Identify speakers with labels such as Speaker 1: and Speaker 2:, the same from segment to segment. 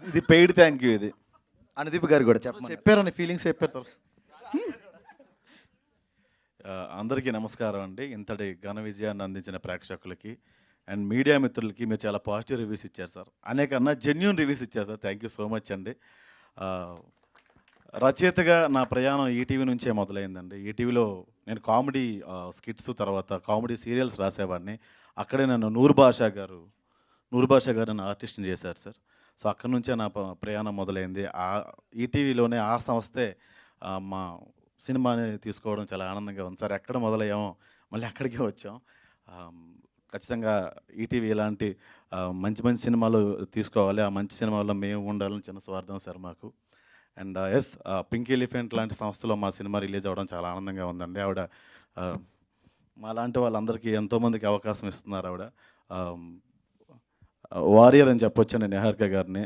Speaker 1: ఇది paid thank you ఇది.
Speaker 2: అనుదీప్ గారు కూడా చెప్పారని ఫీలింగ్స్ చెప్పారు.
Speaker 1: అందరికీ నమస్కారం అండి. ఇంతటి ఘన విజయాన్ని అందించిన ప్రేక్షకులకి అండ్ మీడియా మిత్రులకి మీరు చాలా పాజిటివ్ రివ్యూస్ ఇచ్చారు సార్. అనేకన్నా జెన్యూన్ రివ్యూస్ ఇచ్చారు sir. Thank you so much అండి. రచయితగా నా ప్రయాణం ఈటీవీ నుంచే మొదలైందండి. ఈటీవీలో నేను కామెడీ స్కిట్స్ తర్వాత కామెడీ సీరియల్స్ రాసేవాడిని. అక్కడే నన్ను నూర్ బాషా గారు నన్ను ఆర్టిస్ట్ని చేశారు సార్. సో అక్కడి నుంచే నా ప్రయాణం మొదలైంది. ఈటీవీలోనే ఆ సంస్థే మా సినిమాని తీసుకోవడం చాలా ఆనందంగా ఉంది సార్. ఎక్కడ మొదలయ్యామో మళ్ళీ అక్కడికే వచ్చాం. ఖచ్చితంగా ఈటీవీ ఇలాంటి మంచి మంచి సినిమాలు తీసుకోవాలి. ఆ మంచి సినిమాల్లో మేము ఉండాలని చిన్న స్వార్థం సార్ మాకు. అండ్ ఎస్ పింక్ ఎలిఫెంట్ లాంటి సంస్థలో మా సినిమా రిలీజ్ అవ్వడం చాలా ఆనందంగా ఉందండి. ఆవిడ మా లాంటి వాళ్ళందరికీ ఎంతోమందికి అవకాశం ఇస్తున్నారు ఆవిడ. వారియర్ అని చెప్పొచ్చండి నిహారిక గారిని.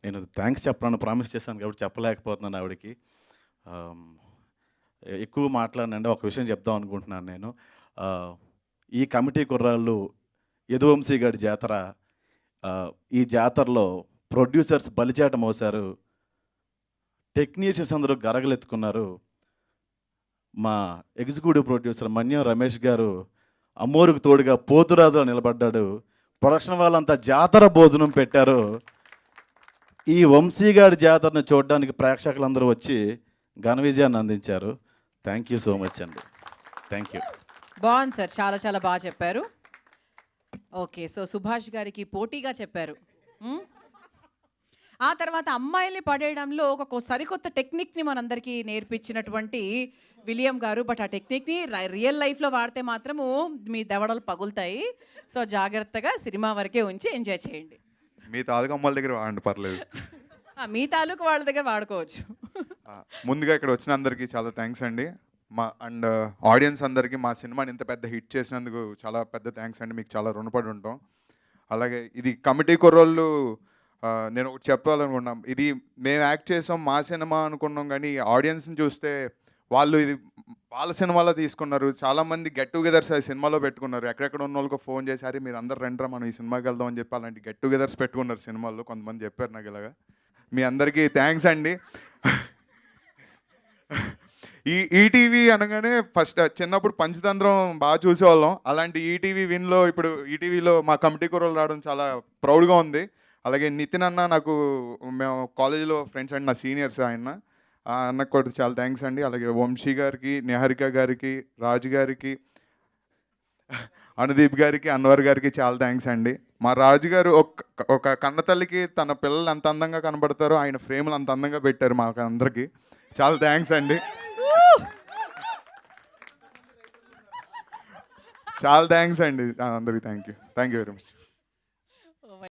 Speaker 1: నేను థ్యాంక్స్ చెప్పాలని ప్రామిస్ చేశాను కాబట్టి చెప్పలేకపోతున్నాను ఆవిడకి. ఎక్కువ మాట్లాడినండి. ఒక విషయం చెప్దాం అనుకుంటున్నాను నేను. ఈ కమిటీ కుర్రాళ్ళు యదువంశీ గారి జాతర, ఈ జాతరలో ప్రొడ్యూసర్స్ బలిచాట మోసారు, టెక్నీషియన్స్ అందరూ గరగలెత్తుకున్నారు. మా ఎగ్జిక్యూటివ్ ప్రొడ్యూసర్ మన్యం రమేష్ గారు అమ్మోరుకు తోడుగా పోతురాజులో నిలబడ్డాడు. ప్రొడక్షన్ వాళ్ళంతా జాతర భోజనం పెట్టారు. ఈ వంశీగాడి జాతరను చూడడానికి ప్రేక్షకులందరూ వచ్చి ఘన విజయాన్ని అందించారు. థ్యాంక్ యూ సో మచ్ అండి. Thank you.
Speaker 3: బాగుంది సార్, చాలా చాలా బాగా చెప్పారు. ఓకే, సో సుభాష్ గారికి పోటీగా చెప్పారు. ఆ తర్వాత అమ్మాయిల్ని పడేయడంలో ఒక సరికొత్త టెక్నిక్ని మనందరికీ నేర్పించినటువంటి విలియం గారు. బట్ ఆ టెక్నిక్ని రియల్ లైఫ్లో వాడితే మాత్రము మీ దవడలు పగులుతాయి. సో జాగ్రత్తగా సినిమా వరకే ఉంచి ఎంజాయ్ చేయండి.
Speaker 4: మీ తాలూకు అమ్మాయిల దగ్గర వాడండి, పర్లేదు.
Speaker 3: మీ తాలూకు వాళ్ళ దగ్గర వాడుకోవచ్చు.
Speaker 4: ముందుగా ఇక్కడ వచ్చిన అందరికీ చాలా థ్యాంక్స్ అండి. అండ్ ఆడియన్స్ అందరికీ మా సినిమాని ఇంత పెద్ద హిట్ చేసినందుకు చాలా పెద్ద థ్యాంక్స్ అండి. మీకు చాలా రుణపడి ఉంటాం. అలాగే ఇది కమిటీ కుర్రోళ్ళు, నేను ఒకటి చెప్పాలనుకున్నాం. ఇది మేము యాక్ట్ చేసాం, మా సినిమా అనుకున్నాం, కానీ ఆడియన్స్ని చూస్తే వాళ్ళు ఇది వాళ్ళ సినిమాలో తీసుకున్నారు. చాలామంది గెట్ టుగెదర్స్ ఆ సినిమాలో పెట్టుకున్నారు. ఎక్కడెక్కడ ఉన్న వాళ్ళకి ఫోన్ చేశారు, మీరు అందరు రండిరా మనం ఈ సినిమాకి వెళ్దాం అని చెప్పి అలాంటి గెట్ టుగెదర్స్ పెట్టుకున్నారు సినిమాల్లో. కొంతమంది చెప్పారు నాకు ఇలాగా. మీ అందరికీ థ్యాంక్స్ అండి. ఈటీవీ అనగానే ఫస్ట్ చిన్నప్పుడు పంచతంత్రం బాగా చూసేవాళ్ళం. అలాంటి ఈటీవీ విన్లో ఇప్పుడు ఈటీవీలో మా కమిటీ కుర్రోళ్ళు రావడం చాలా ప్రౌడ్గా ఉంది. అలాగే నితిన్ అన్న, నాకు మేము కాలేజీలో ఫ్రెండ్స్ అండి, నా సీనియర్స్ ఆయన. అన్నకు కూడా చాలా థ్యాంక్స్ అండి. అలాగే వంశీ గారికి, నిహారిక గారికి, రాజు గారికి, అనుదీప్ గారికి, అన్వర్ గారికి చాలా థ్యాంక్స్ అండి. మా రాజు గారు ఒక కన్నతల్లికి తన పిల్లలు ఎంత అందంగా కనబడతారో ఆయన ఫ్రేములు అంత అందంగా పెట్టారు మాకు అందరికీ. చాలా థ్యాంక్స్ అండి. చాలా థ్యాంక్స్ అండి అందరికీ. Thank you very much.